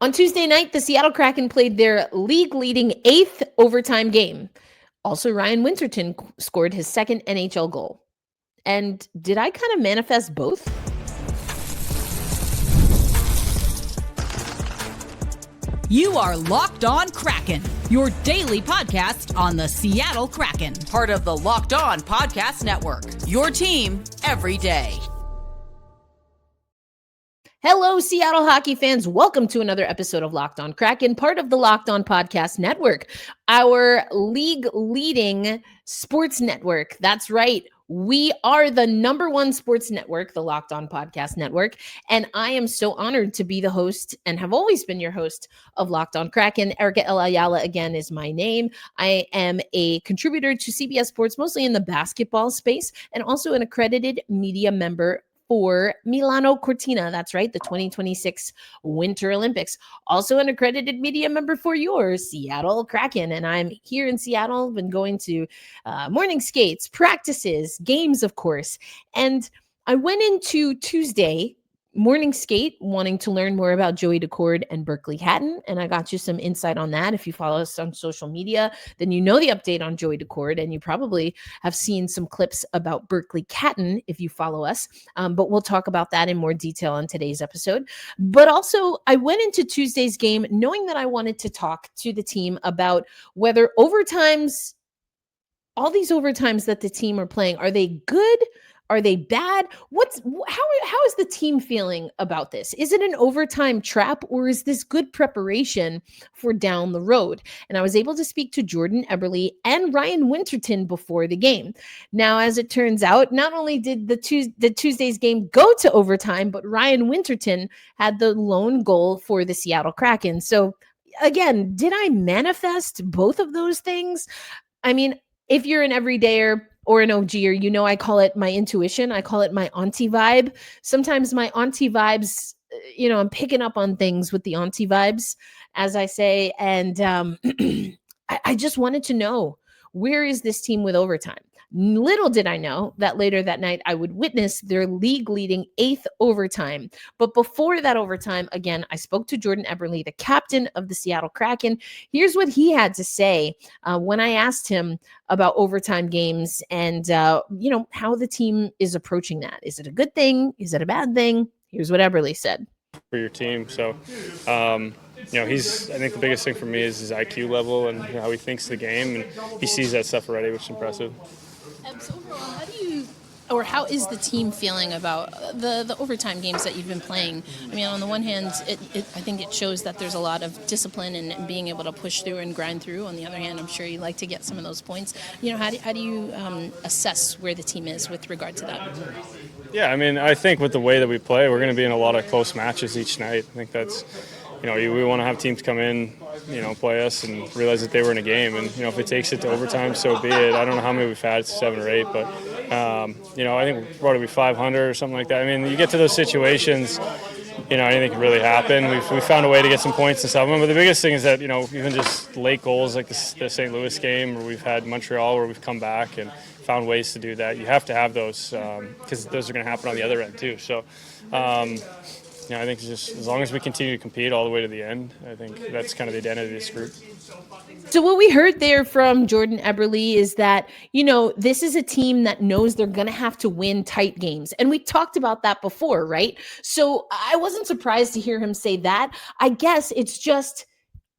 On Tuesday night, the Seattle Kraken played their league-leading 8th overtime game. Also, Ryan Winterton scored his second NHL goal. And did I kind of manifest both? You are Locked On Kraken, your daily podcast on the Seattle Kraken. Part of the Locked On Podcast Network, your team every day. Hello, Seattle hockey fans. Welcome to another episode of Locked On Kraken, part of the Locked On Podcast Network, our league-leading sports network. That's right. We are the number one sports network, the Locked On Podcast Network, and I am so honored to be the host and have always been your host of Locked On Kraken. Erica Ayala, again, is my name. I am a contributor to CBS Sports, mostly in the basketball space, and also an accredited media member for Milano Cortina. That's right, the 2026 Winter Olympics. Also an accredited media member for your Seattle Kraken. And I'm here in Seattle, been going to morning skates, practices, games, of course. And I went into Tuesday morning skate wanting to learn more about Joey Daccord and Berkly Catton, and I got you some insight on that. If you follow us on social media, then you know the update on Joey Daccord, and you probably have seen some clips about Berkly Catton if you follow us, but we'll talk about that in more detail on today's episode. But also, I went into Tuesday's game knowing that I wanted to talk to the team about whether overtimes, all these overtimes that the team are playing, are they good? Are they bad? How is the team feeling about this? Is it an overtime trap, or is this good preparation for down the road? And I was able to speak to Jordan Eberle and Ryan Winterton before the game. Now, as it turns out, not only did the Tuesday's game go to overtime, but Ryan Winterton had the lone goal for the Seattle Kraken. So again, did I manifest both of those things? I mean, if you're an everydayer or an OGer, you know I call it my intuition. I call it my auntie vibe. Sometimes my auntie vibes, I'm picking up on things with the auntie vibes, as I say. And I just wanted to know, where is this team with overtime? Little did I know that later that night I would witness their league-leading 8th overtime. But before that overtime, again, I spoke to Jordan Eberle, the captain of the Seattle Kraken. Here's what he had to say when I asked him about overtime games and, how the team is approaching that. Is it a good thing? Is it a bad thing? Here's what Eberle said. For your team. So, I think the biggest thing for me is his IQ level and how he thinks the game, and he sees that stuff already, which is impressive. So overall, how is the team feeling about the overtime games that you've been playing? I mean, on the one hand, I think it shows that there's a lot of discipline and being able to push through and grind through. On the other hand, I'm sure you like to get some of those points. How do you assess where the team is with regard to that? Yeah, I think with the way that we play, we're going to be in a lot of close matches each night. I think that's, we want to have teams come in, play us and realize that they were in a game. And, if it takes it to overtime, so be it. I don't know how many we've had, 7 or 8, but, I think we're probably 500 or something like that. You get to those situations, anything can really happen. We found a way to get some points and stuff. But the biggest thing is that, even just late goals like the St. Louis game, or we've had Montreal where we've come back and found ways to do that. You have to have those because those are going to happen on the other end too. So, I think it's just as long as we continue to compete all the way to the end, I think that's kind of the identity of this group. So what we heard there from Jordan Eberle is that, this is a team that knows they're going to have to win tight games. And we talked about that before, right? So I wasn't surprised to hear him say that. I guess it's just,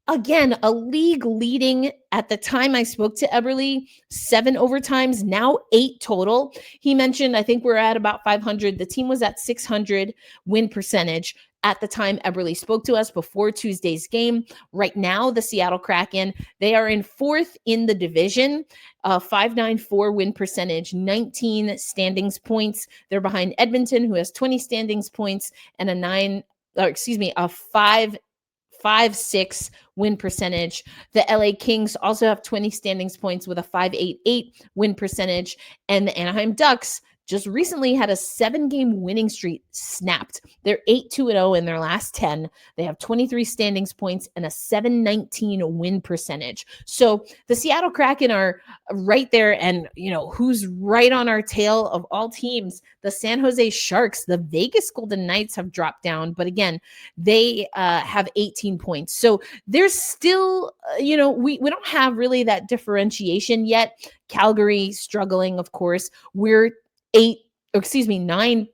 again, a league leading, at the time I spoke to Eberle, 7 overtimes, now 8 total. He mentioned, I think we're at about 500. The team was at 600 win percentage at the time Eberle spoke to us before Tuesday's game. Right now, the Seattle Kraken, they are in 4th in the division, 594 win percentage, 19 standings points. They're behind Edmonton, who has 20 standings points, and a 5.56 win percentage. The LA Kings also have 20 standings points with a 5.88 win percentage. And the Anaheim Ducks, just recently had a 7-game winning streak snapped. They're 8-2-0 in their last 10. They have 23 standings points and a .719 win percentage. So the Seattle Kraken are right there. And, who's right on our tail of all teams? The San Jose Sharks, the Vegas Golden Knights have dropped down. But again, they have 18 points. So there's still, we don't have really that differentiation yet. Calgary struggling, of course. We're 9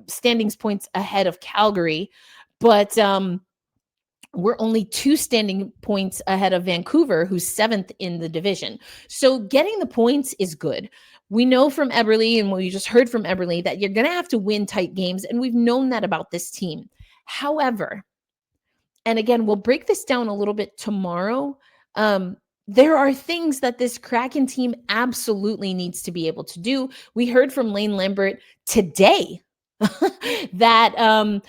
standings points ahead of Calgary, but we're only 2 standing points ahead of Vancouver, who's 7th in the division. So getting the points is good. We know from Eberle, and we just heard from Eberle, that you're going to have to win tight games, and we've known that about this team. However, and again, we'll break this down a little bit tomorrow, there are things that this Kraken team absolutely needs to be able to do. We heard from Lane Lambert today that,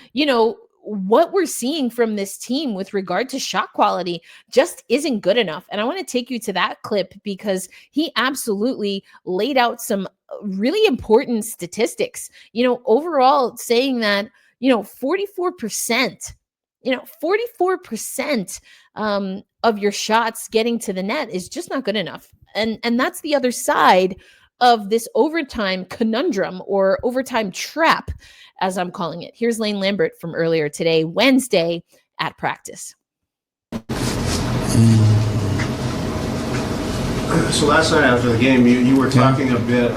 what we're seeing from this team with regard to shot quality just isn't good enough. And I want to take you to that clip because he absolutely laid out some really important statistics, overall saying that, 44%, 44% of your shots getting to the net is just not good enough. And that's the other side of this overtime conundrum, or overtime trap, as I'm calling it. Here's Lane Lambert from earlier today, Wednesday, at practice. So last night after the game, you were talking a bit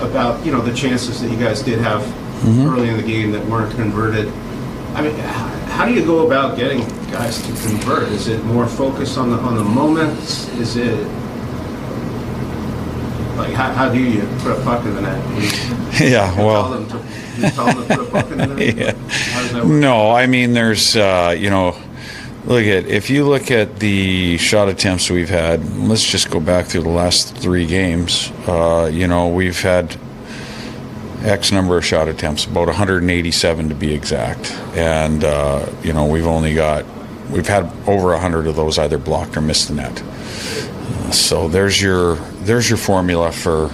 about, the chances that you guys did have early in the game that weren't converted. I mean, how do you go about getting guys to convert? Is it more focused on the moments? Is it like how do you put a puck in the net? Yeah, well, you tell them to put a puck in the net? Yeah. How does that work? No, I mean, there's if you look at the shot attempts we've had, let's just go back through the last 3 games. We've had X number of shot attempts, about 187 to be exact. And, we've had over 100 of those either blocked or missed the net. So there's your formula for,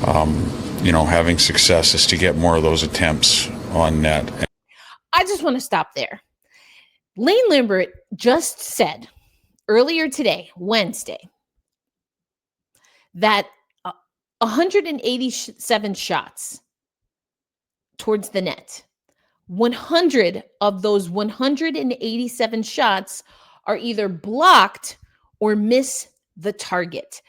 having success, is to get more of those attempts on net. I just want to stop there. Lane Lambert just said earlier today, Wednesday, that 187 shots towards the net. 100 of those 187 shots are either blocked or miss the target.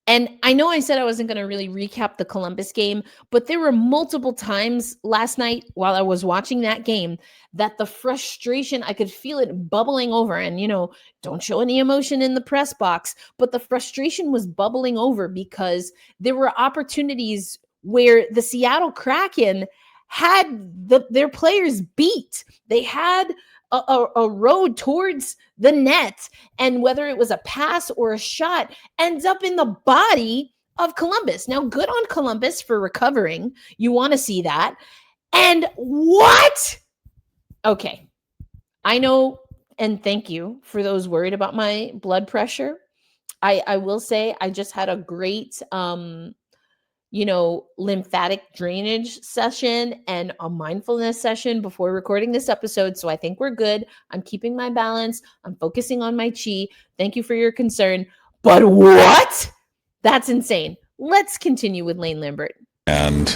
And I know I said I wasn't going to really recap the Columbus game, but there were multiple times last night while I was watching that game that the frustration, I could feel it bubbling over. And, don't show any emotion in the press box, but the frustration was bubbling over because there were opportunities where the Seattle Kraken had their players beat. They had a road towards the net, and whether it was a pass or a shot ends up in the body of Columbus. Now, good on Columbus for recovering. You want to see that. And what? Okay. I know, and thank you for those worried about my blood pressure. I will say I just had a great lymphatic drainage session and a mindfulness session before recording this episode. So I think we're good. I'm keeping my balance. I'm focusing on my chi. Thank you for your concern. But what? That's insane. Let's continue with Lane Lambert. And,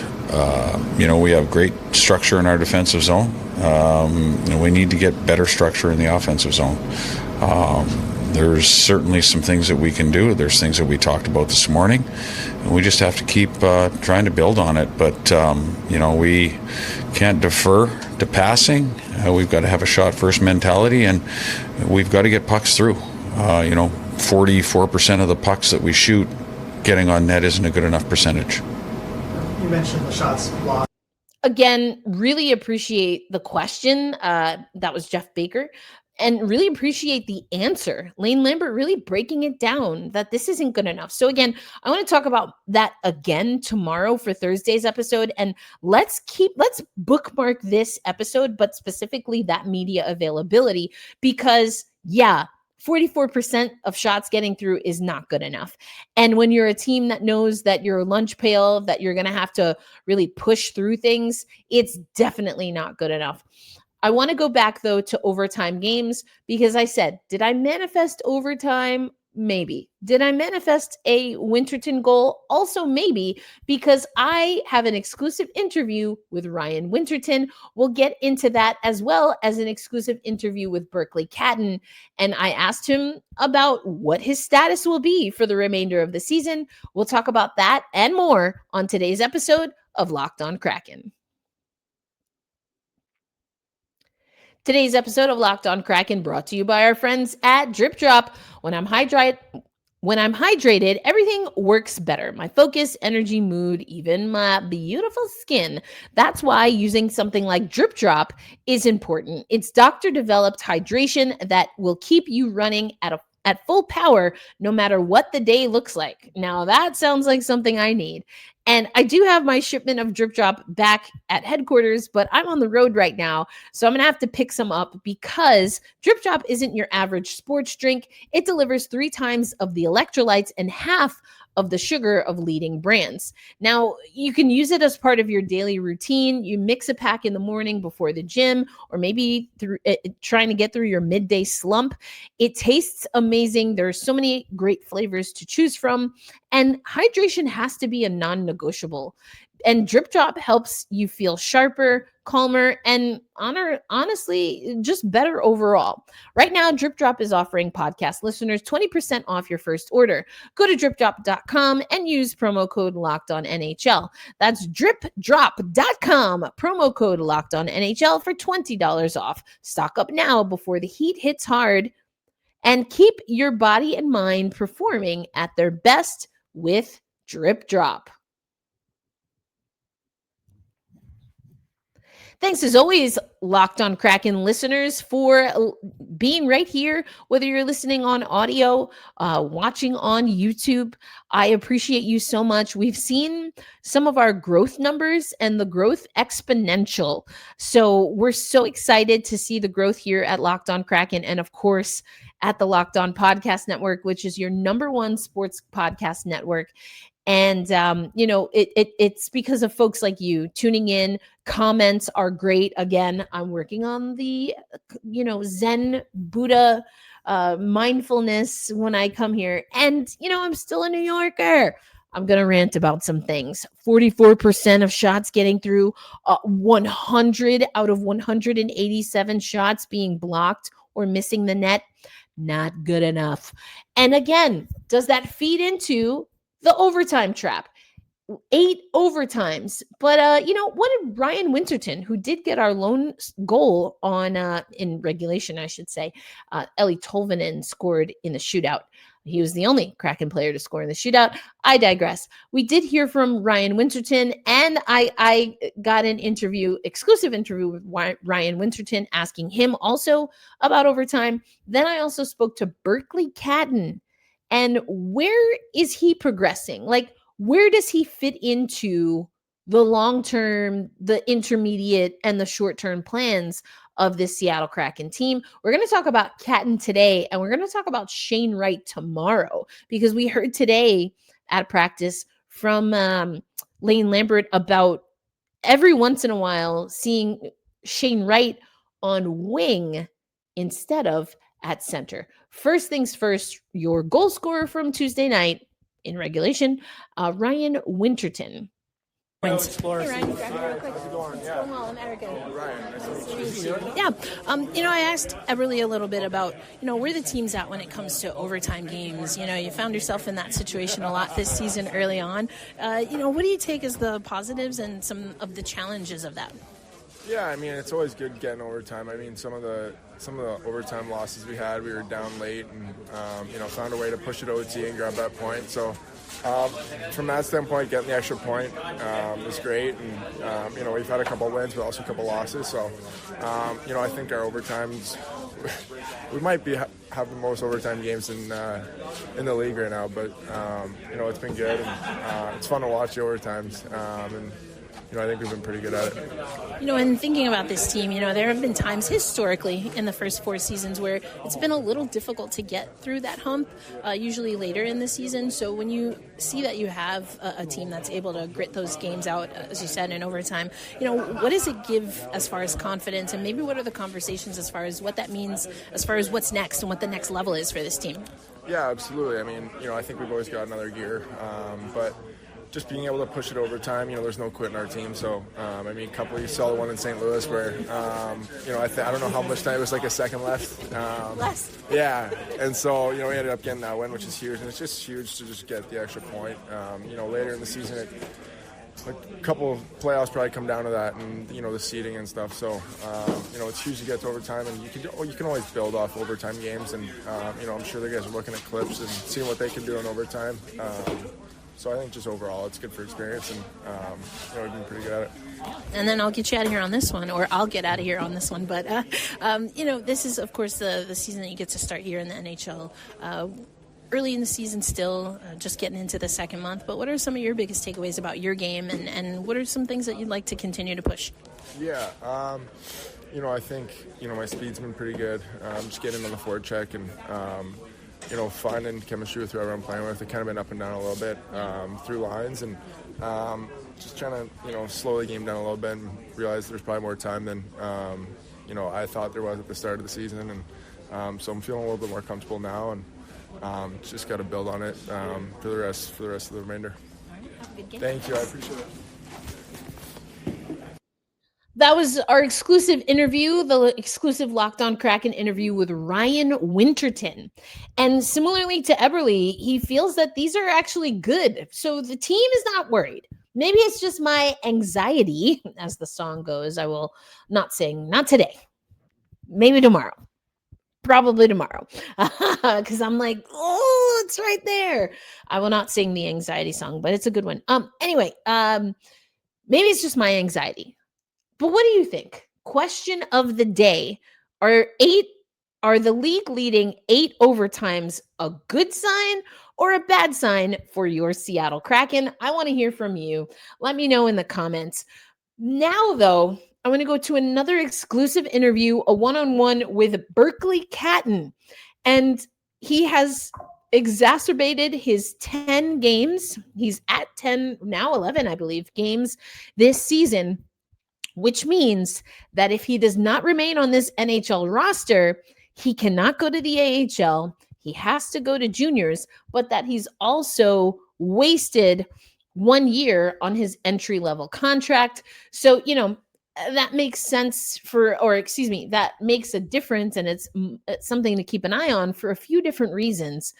we have great structure in our defensive zone. We need to get better structure in the offensive zone. There's certainly some things that we can do. There's things that we talked about this morning. And we just have to keep trying to build on it. But, we can't defer to passing. We've got to have a shot-first mentality, and we've got to get pucks through. 44% of the pucks that we shoot getting on net isn't a good enough percentage. You mentioned the shots blocked. Again, really appreciate the question. That was Jeff Baker. And really appreciate the answer. Lane Lambert really breaking it down that this isn't good enough. So again, I want to talk about that again tomorrow for Thursday's episode. And let's bookmark this episode, but specifically that media availability, because 44% of shots getting through is not good enough. And when you're a team that knows that you're a lunch pail, that you're going to have to really push through things, it's definitely not good enough. I want to go back, though, to overtime games because I said, did I manifest overtime? Maybe. Did I manifest a Winterton goal? Also, maybe, because I have an exclusive interview with Ryan Winterton. We'll get into that as well as an exclusive interview with Berkly Catton. And I asked him about what his status will be for the remainder of the season. We'll talk about that and more on today's episode of Locked On Kraken. Today's episode of Locked On Kraken brought to you by our friends at Drip Drop. When I'm hydrated, everything works better. My focus, energy, mood, even my beautiful skin. That's why using something like Drip Drop is important. It's doctor-developed hydration that will keep you running at full power no matter what the day looks like. Now that sounds like something I need. And I do have my shipment of Drip Drop back at headquarters, but I'm on the road right now, so I'm going to have to pick some up because Drip Drop isn't your average sports drink. It delivers 3 times of the electrolytes and half of the sugar of leading brands. Now, you can use it as part of your daily routine. You mix a pack in the morning before the gym, or maybe through trying to get through your midday slump. It tastes amazing. There's so many great flavors to choose from, and hydration has to be a non-negotiable. And Drip Drop helps you feel sharper, calmer, and honestly, just better overall. Right now, Drip Drop is offering podcast listeners 20% off your first order. Go to dripdrop.com and use promo code LOCKEDONNHL. That's dripdrop.com, promo code LOCKEDONNHL for $20 off. Stock up now before the heat hits hard, and keep your body and mind performing at their best with Drip Drop. Thanks as always, Locked On Kraken listeners, for being right here, whether you're listening on audio, watching on YouTube. I appreciate you so much. We've seen some of our growth numbers and the growth exponential. So we're so excited to see the growth here at Locked On Kraken and, of course, at the Locked On Podcast Network, which is your #1 sports podcast network. And, it's because of folks like you tuning in. Comments are great. Again, I'm working on the, Zen Buddha mindfulness when I come here. And, I'm still a New Yorker. I'm going to rant about some things. 44% of shots getting through, 100 out of 187 shots being blocked or missing the net. Not good enough. And again, does that feed into the overtime trap? 8 overtimes. But, what did Ryan Winterton, who did get our lone goal on in regulation, I should say, Ellie Tolvanen scored in the shootout. He was the only Kraken player to score in the shootout. I digress. We did hear from Ryan Winterton, and I got an exclusive interview with Ryan Winterton, asking him also about overtime. Then I also spoke to Berkly Catton. And where is he progressing? Like, where does he fit into the long-term, the intermediate, and the short-term plans of this Seattle Kraken team? We're going to talk about Catton today, and we're going to talk about Shane Wright tomorrow, because we heard today at practice from Lane Lambert about every once in a while seeing Shane Wright on wing instead of at center. First things first, your goal scorer from Tuesday night in regulation, Ryan Winterton. Yeah, I asked Eberle a little bit about, where the team's at when it comes to overtime games. You found yourself in that situation a lot this season early on. What do you take as the positives and some of the challenges of that? Yeah, it's always good getting overtime. Some of the overtime losses we had, we were down late and, found a way to push it OT and grab that point. So from that standpoint, getting the extra point is great. And, we've had a couple of wins, but also a couple of losses. So, I think our overtimes, we might have the most overtime games in the league right now. But, it's been good. And it's fun to watch the overtimes. And I think we've been pretty good at it. And thinking about this team, there have been times historically in the first 4 seasons where it's been a little difficult to get through that hump, usually later in the season. So when you see that you have a team that's able to grit those games out, as you said, in overtime, what does it give as far as confidence, and maybe what are the conversations as far as what that means, as far as what's next and what the next level is for this team? Yeah, absolutely. I mean, I think we've always got another gear, but just being able to push it overtime, there's no quit in our team. So, a couple, you saw the one in St. Louis where, I don't know how much time, it was like a second left. Less. Yeah, and so, we ended up getting that win, which is huge, and it's just huge to just get the extra point. Later in the season, a couple of playoffs probably come down to that, and the seeding and stuff. So it's huge to get to overtime, and you can always build off overtime games. And I'm sure the guys are looking at clips and seeing what they can do in overtime. So I think just overall it's good for experience, and we've been pretty good at it. And then I'll get you out of here on this one, or I'll get out of here on this one. But this is of course the season that you get to start here in the NHL. Early in the season still, just getting into the second month, but what are some of your biggest takeaways about your game, and what are some things that you'd like to continue to push? Yeah, I think, my speed's been pretty good. Just getting on the forward check and, finding chemistry with whoever I'm playing with. It's kind of been up and down a little bit through lines, and just trying to, slow the game down a little bit and realize there's probably more time than, I thought there was at the start of the season. And so I'm feeling a little bit more comfortable now, and just got to build on it for the rest of the remainder. Thank you. I appreciate it. That was our exclusive interview, the exclusive Locked On Kraken interview with Ryan Winterton. And similarly to Eberle, he feels that these are actually good. So the team is not worried. Maybe it's just my anxiety, as the song goes. I will not sing, not today, maybe tomorrow. Probably tomorrow, because I'm like, oh, it's right there. I will not sing the anxiety song, but it's a good one. Anyway, maybe it's just my anxiety. But what do you think? Question of the day: Are the league leading 8 overtimes a good sign or a bad sign for your Seattle Kraken? I want to hear from you. Let me know in the comments. Now, though, I'm going to go to another exclusive interview, a one-on-one with Berkly Catton. And he has exacerbated his 10 games. He's at 10, now 11, I believe, games this season, which means that if he does not remain on this NHL roster, he cannot go to the AHL. He has to go to juniors, but that he's also wasted 1 year on his entry-level contract. So, that makes sense that makes a difference, and it's something to keep an eye on for a few different reasons.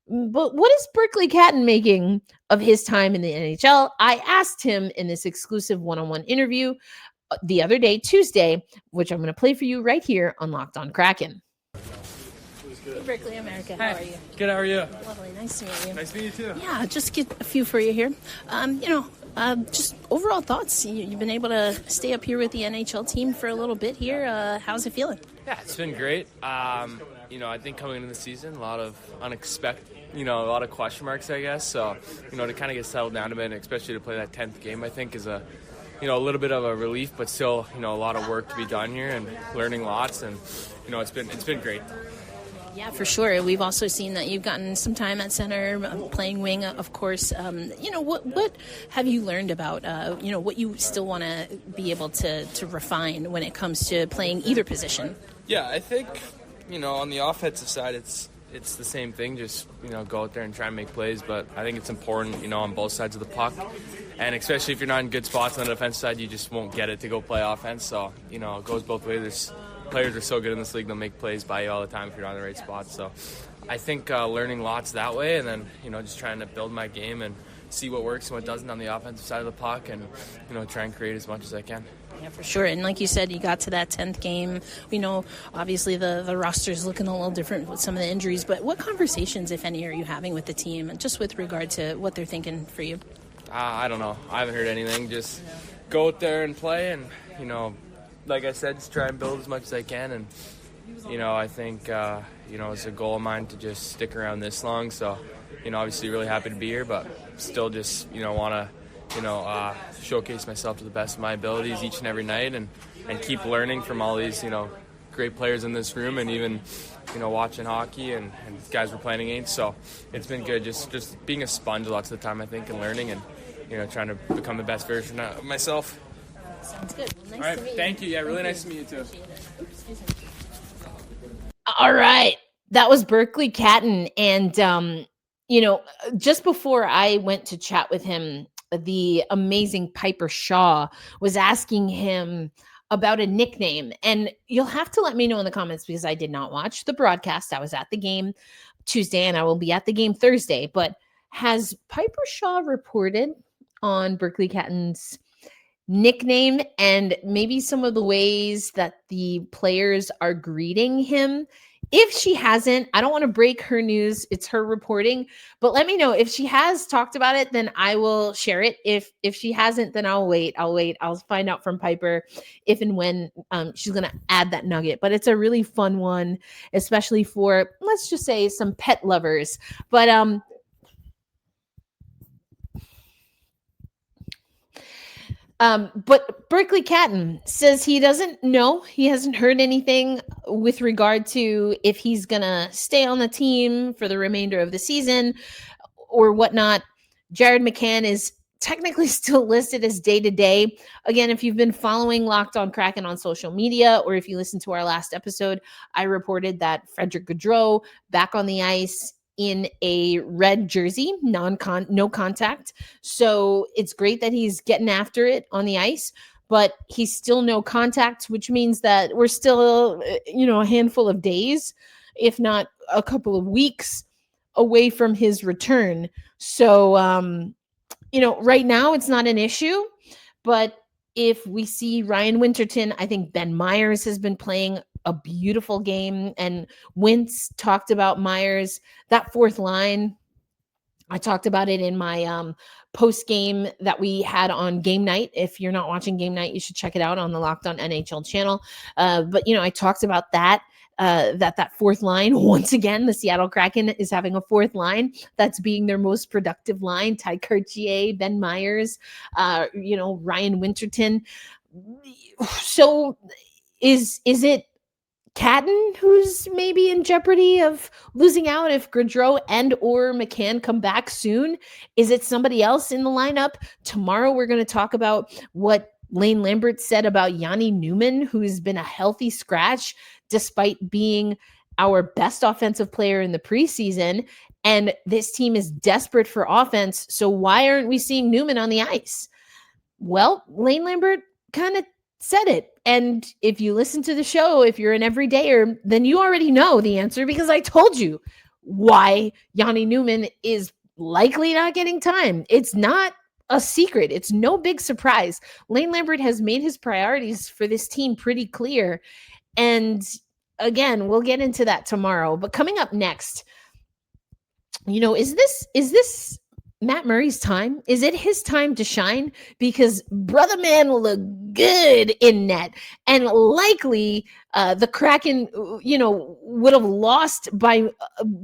But what is Berkly Catton making of his time in the NHL? I asked him in this exclusive one-on-one interview the other day, Tuesday, which I'm going to play for you right here on Locked On Kraken. Hey, Berkly, America. Hi. How are you? Good, how are you? Lovely. Nice to meet you. Nice to meet you too. Yeah, just get a few for you here. Just overall thoughts. You've been able to stay up here with the NHL team for a little bit here. How's it feeling? Yeah, it's been great. I think coming into the season, a lot of unexpected, a lot of question marks, I guess. So, to kind of get settled down a bit, and especially to play that 10th game, I think is a little bit of a relief, but still, a lot of work to be done here and learning lots. And, it's been great. Yeah, for sure. We've also seen that you've gotten some time at center, playing wing, of course. What have you learned about, what you still want to be able to refine when it comes to playing either position? Yeah, I think, on the offensive side, it's the same thing. Just, go out there and try and make plays. But I think it's important, on both sides of the puck. And especially if you're not in good spots on the defensive side, you just won't get it to go play offense. So, it goes both ways. Players are so good in this league, they'll make plays by you all the time if you're on the right spot. So I think learning lots that way, and then, just trying to build my game and see what works and what doesn't on the offensive side of the puck, and, try and create as much as I can. Yeah, for sure. And like you said, you got to that 10th game. We know, obviously, the roster's looking a little different with some of the injuries, but what conversations, if any, are you having with the team, and just with regard to what they're thinking for you? I don't know. I haven't heard anything. Just go out there and play, and, like I said, just try and build as much as I can. And, I think, it's a goal of mine to just stick around this long. So, obviously really happy to be here, but still just, want to showcase myself to the best of my abilities each and every night, and keep learning from all these, great players in this room, and even, watching hockey and guys we're playing against. So it's been good just being a sponge lots of the time, I think, and learning and, trying to become the best version of myself. Sounds good. Well, nice all right, to meet you. thank you. Yeah, really nice to meet you too. Oops, excuse me. All right. That was Berkly Catton. And, just before I went to chat with him, the amazing Piper Shaw was asking him about a nickname. And you'll have to let me know in the comments because I did not watch the broadcast. I was at the game Tuesday and I will be at the game Thursday. But has Piper Shaw reported on Berkly Catton's nickname and maybe some of the ways that the players are greeting him? If she hasn't, I don't want to break her news. It's her reporting, but let me know if she has talked about it, then I will share it. If she hasn't, then I'll wait. I'll find out from Piper if and when she's going to add that nugget, but it's a really fun one, especially for, let's just say, some pet lovers. But Berkly Catton says he doesn't know. He hasn't heard anything with regard to if he's going to stay on the team for the remainder of the season or whatnot. Jared McCann is technically still listed as day-to-day. Again, if you've been following Locked on Kraken on social media, or if you listened to our last episode, I reported that Frederick Gaudreau back on the ice in a red jersey, no contact. So it's great that he's getting after it on the ice, but he's still no contact, which means that we're still, a handful of days, if not a couple of weeks away from his return. So, right now it's not an issue, but if we see Ryan Winterton, I think Ben Myers has been playing a beautiful game, and Wintz talked about Myers, that fourth line. I talked about it in my post game that we had on Game Night. If you're not watching Game Night, you should check it out on the Locked On NHL channel. But I talked about that fourth line. Once again, the Seattle Kraken is having a fourth line that's being their most productive line. Ty Cartier, Ben Myers, Ryan Winterton. So is it Catton who's maybe in jeopardy of losing out if Gaudreau and or McCann come back soon? Is it somebody else in the lineup? Tomorrow we're going to talk about what Lane Lambert said about Jani Nyman, who's been a healthy scratch despite being our best offensive player in the preseason. And this team is desperate for offense. So why aren't we seeing Nyman on the ice? Well, Lane Lambert kind of said it. And if you listen to the show, if you're an everydayer, then you already know the answer because I told you why Jani Nyman is likely not getting time. It's not a secret. It's no big surprise. Lane Lambert has made his priorities for this team pretty clear. And again, we'll get into that tomorrow. But coming up next, is this Matt Murray's time? Is it his time to shine? Because brother man will look good in net, and likely the Kraken, would have lost by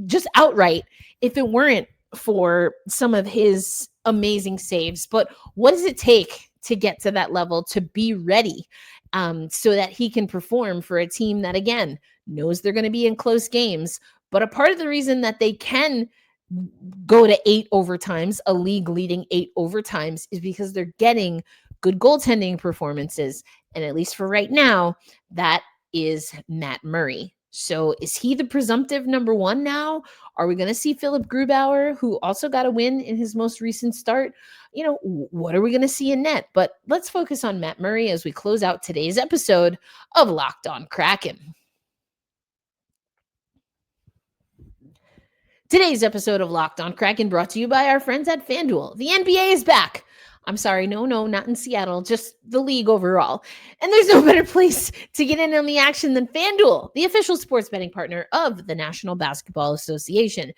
just outright if it weren't for some of his amazing saves. But what does it take to get to that level, to be ready, so that he can perform for a team that, again, knows they're going to be in close games? But a part of the reason that they can go to 8 overtimes, a league leading 8 overtimes, is because they're getting good goaltending performances. And at least for right now, that is Matt Murray. So is he the presumptive number one now? Are we going to see Philip Grubauer, who also got a win in his most recent start? What are we going to see in net? But let's focus on Matt Murray as we close out today's episode of Locked on Kraken. Today's episode of Locked on Kraken brought to you by our friends at FanDuel. The NBA is back. I'm sorry, no, not in Seattle, just the league overall. And there's no better place to get in on the action than FanDuel, the official sports betting partner of the National Basketball Association.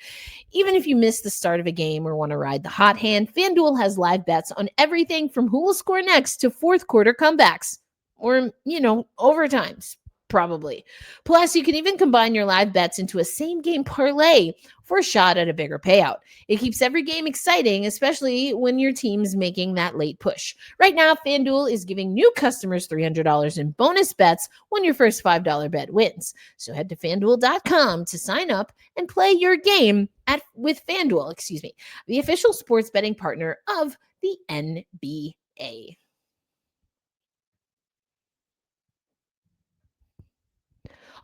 Even if you miss the start of a game or want to ride the hot hand, FanDuel has live bets on everything from who will score next to fourth quarter comebacks or, overtimes. probably. Plus, you can even combine your live bets into a same-game parlay for a shot at a bigger payout. It keeps every game exciting, especially when your team's making that late push. Right now, FanDuel is giving new customers $300 in bonus bets when your first $5 bet wins. So head to FanDuel.com to sign up and play your game with FanDuel, the official sports betting partner of the NBA.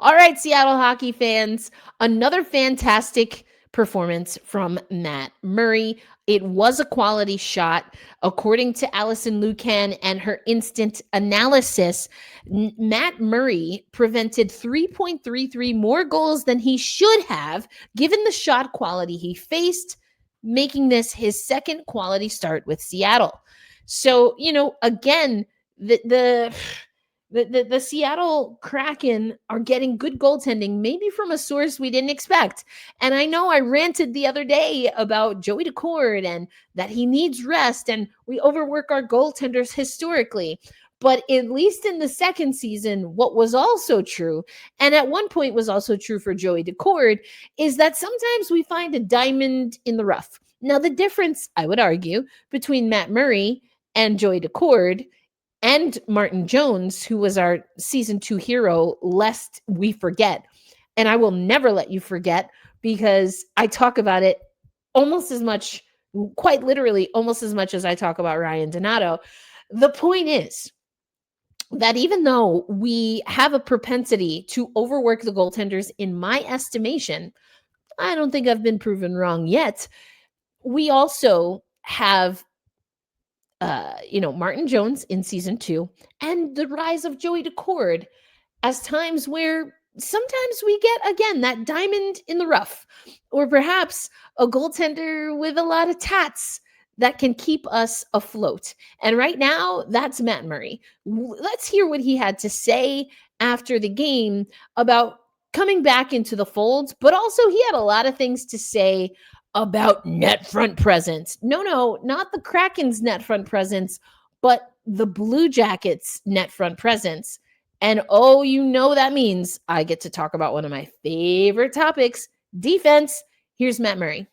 All right, Seattle hockey fans, another fantastic performance from Matt Murray. It was a quality shot. According to Allison Lucan and her instant analysis, Matt Murray prevented 3.33 more goals than he should have, given the shot quality he faced, making this his second quality start with Seattle. So, again, the Seattle Kraken are getting good goaltending, maybe from a source we didn't expect. And I know I ranted the other day about Joey Daccord and that he needs rest, and we overwork our goaltenders historically. But at least in the second season, what was also true, and at one point was also true for Joey Daccord, is that sometimes we find a diamond in the rough. Now, the difference, I would argue, between Matt Murray and Joey Daccord and Martin Jones, who was our season 2 hero, lest we forget. And I will never let you forget, because I talk about it almost as much, quite literally, almost as much as I talk about Ryan Donato. The point is that even though we have a propensity to overwork the goaltenders, in my estimation, I don't think I've been proven wrong yet. We also have Martin Jones in season 2 and the rise of Joey Daccord as times where sometimes we get, again, that diamond in the rough, or perhaps a goaltender with a lot of tats that can keep us afloat. And right now, that's Matt Murray. Let's hear what he had to say after the game about coming back into the fold, but also he had a lot of things to say about net front presence. No, not the Kraken's net front presence, but the Blue Jackets' net front presence. And that means I get to talk about one of my favorite topics, defense. Here's Matt Murray.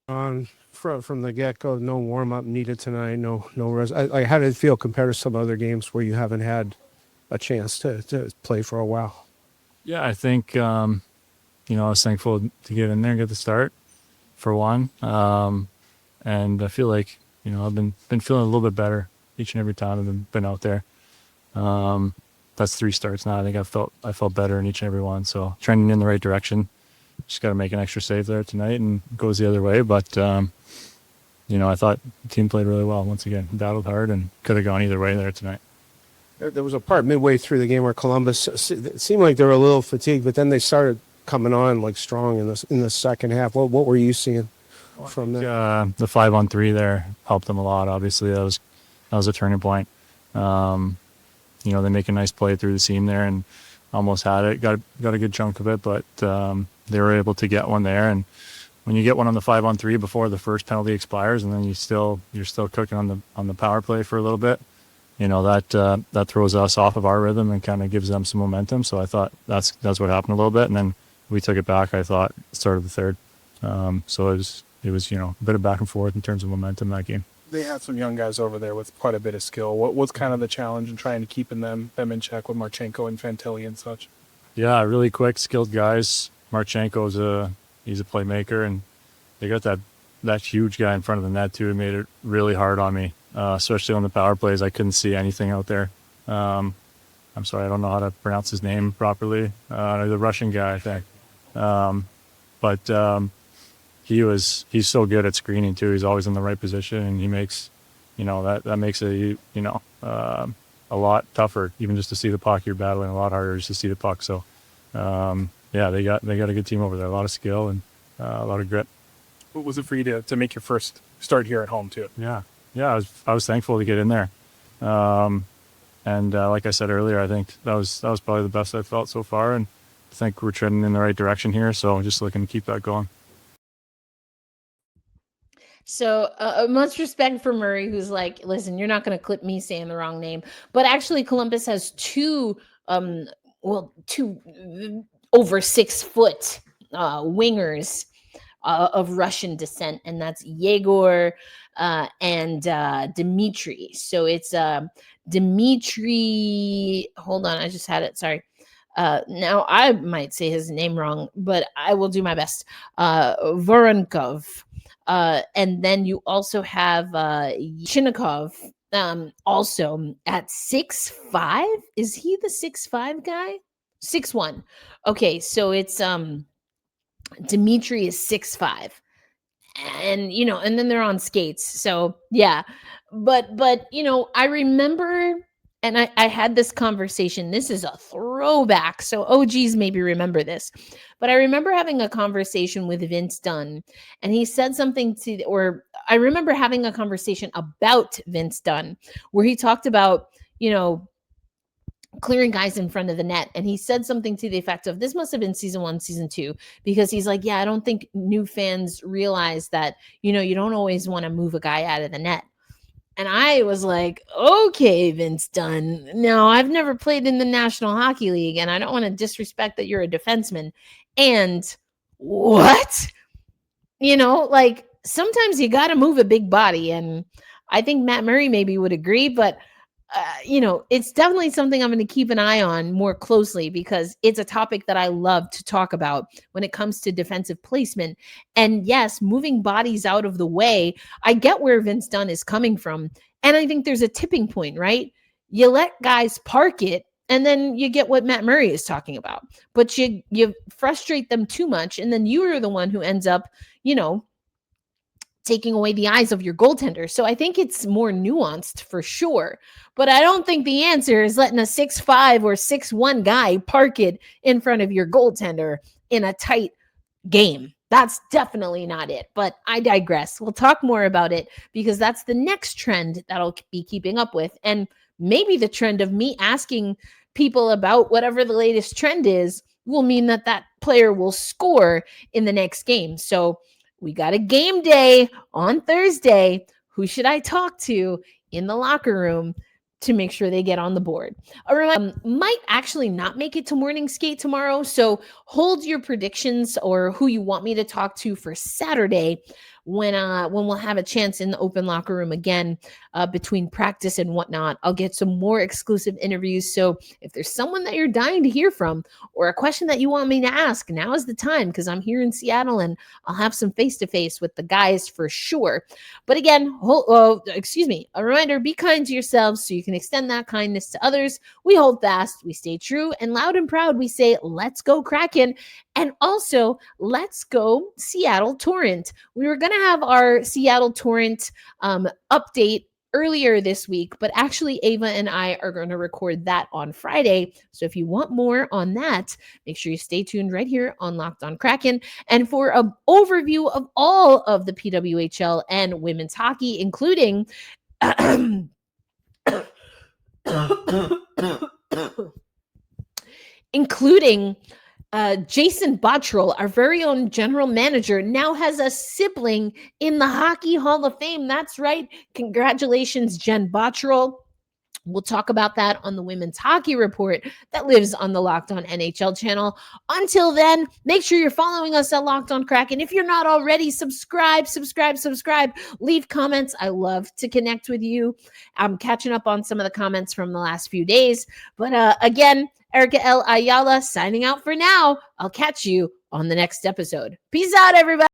From the get-go, no warm-up needed tonight, no rest. How did it feel compared to some other games where you haven't had a chance to play for a while? Yeah, I think, I was thankful to get in there and get the start, for one. And I feel like, I've been feeling a little bit better each and every time I've been out there. That's 3 starts now. I think I felt better in each and every one. So trending in the right direction. Just got to make an extra save there tonight and it goes the other way. But, I thought the team played really well once again. Battled hard and could have gone either way there tonight. There was a part midway through the game where Columbus, it seemed like they were a little fatigued, but then they started coming on like strong in the second half. What were you seeing from that? The 5-on-3 there helped them a lot. Obviously, that was a turning point. They make a nice play through the seam there and almost had it. Got a good chunk of it, but they were able to get one there. And when you get one on the 5-on-3 before the first penalty expires, and then you're still cooking on the power play for a little bit, that throws us off of our rhythm and kind of gives them some momentum. So I thought that's what happened a little bit, and then we took it back. I thought start of the third. So it was a bit of back and forth in terms of momentum that game. They had some young guys over there with quite a bit of skill. What's kind of the challenge in trying to keeping them in check with Marchenko and Fantilli and such? Yeah, really quick, skilled guys. Marchenko's he's a playmaker, and they got that huge guy in front of the net too. It made it really hard on me, especially on the power plays. I couldn't see anything out there. I'm sorry, I don't know how to pronounce his name properly. The Russian guy, I think. But he's so good at screening too. He's always in the right position, and he makes, that makes it, a lot tougher. Even just to see the puck, you're battling a lot harder just to see the puck. So, they got a good team over there. A lot of skill and a lot of grit. What was it for you to make your first start here at home too? Yeah. I was thankful to get in there. And like I said earlier, I think that was probably the best I've felt so far, and I think we're trending in the right direction here. So just looking to keep that going. So much respect for Murray, who's like, listen, you're not going to clip me saying the wrong name. But actually, Columbus has 2 two over 6 foot wingers of Russian descent, and that's Yegor and Dmitry. So it's Dmitry. Hold on, I just had it. Sorry. Now I might say his name wrong, but I will do my best. Voronkov. And then you also have Chinikov, also at 6'5". Is he the 6'5" guy? 6'1". Okay, so it's Dmitry is 6'5". And and then they're on skates. So yeah. But I remember, and I had this conversation. This is a throwback, so OGs maybe remember this. But I remember having a conversation with Vince Dunn, and he said something or I remember having a conversation about Vince Dunn where he talked about, clearing guys in front of the net. And he said something to the effect of, this must have been season 1, season 2, because he's like, yeah, I don't think new fans realize that, you don't always want to move a guy out of the net. And I was like, okay, Vince Dunn. No, I've never played in the National Hockey League, and I don't want to disrespect that you're a defenseman. And what? Sometimes you got to move a big body. And I think Matt Murray maybe would agree, but it's definitely something I'm going to keep an eye on more closely, because it's a topic that I love to talk about when it comes to defensive placement. And yes, moving bodies out of the way, I get where Vince Dunn is coming from. And I think there's a tipping point, right? You let guys park it, and then you get what Matt Murray is talking about. But you frustrate them too much, and then you are the one who ends up, taking away the eyes of your goaltender. So I think it's more nuanced for sure. But I don't think the answer is letting a 6'5" or 6'1" guy park it in front of your goaltender in a tight game. That's definitely not it. But I digress. We'll talk more about it, because that's the next trend that I'll be keeping up with. And maybe the trend of me asking people about whatever the latest trend is will mean that player will score in the next game. So we got a game day on Thursday. Who should I talk to in the locker room to make sure they get on the board? Might actually not make it to morning skate tomorrow, so hold your predictions or who you want me to talk to for Saturday when we'll have a chance in the open locker room again between practice and whatnot. I'll get some more exclusive interviews. So if there's someone that you're dying to hear from or a question that you want me to ask, now is the time, because I'm here in Seattle and I'll have some face-to-face with the guys for sure. But again, a reminder, be kind to yourselves so you can extend that kindness to others. We hold fast, we stay true, and loud and proud we say, let's go Kraken. And also, let's go Seattle Torrent. We were going to have our Seattle Torrent update earlier this week, but actually Ava and I are going to record that on Friday. So if you want more on that, make sure you stay tuned right here on Locked on Kraken. And for an overview of all of the PWHL and women's hockey, including Jason Bottrell, our very own general manager, now has a sibling in the Hockey Hall of Fame. That's right. Congratulations, Jen Bottrell. We'll talk about that on the Women's Hockey Report that lives on the Locked On NHL channel. Until then, make sure you're following us at Locked On Kraken. If you're not already, subscribe. Leave comments. I love to connect with you. I'm catching up on some of the comments from the last few days. But again, Erica L. Ayala signing out for now. I'll catch you on the next episode. Peace out, everybody.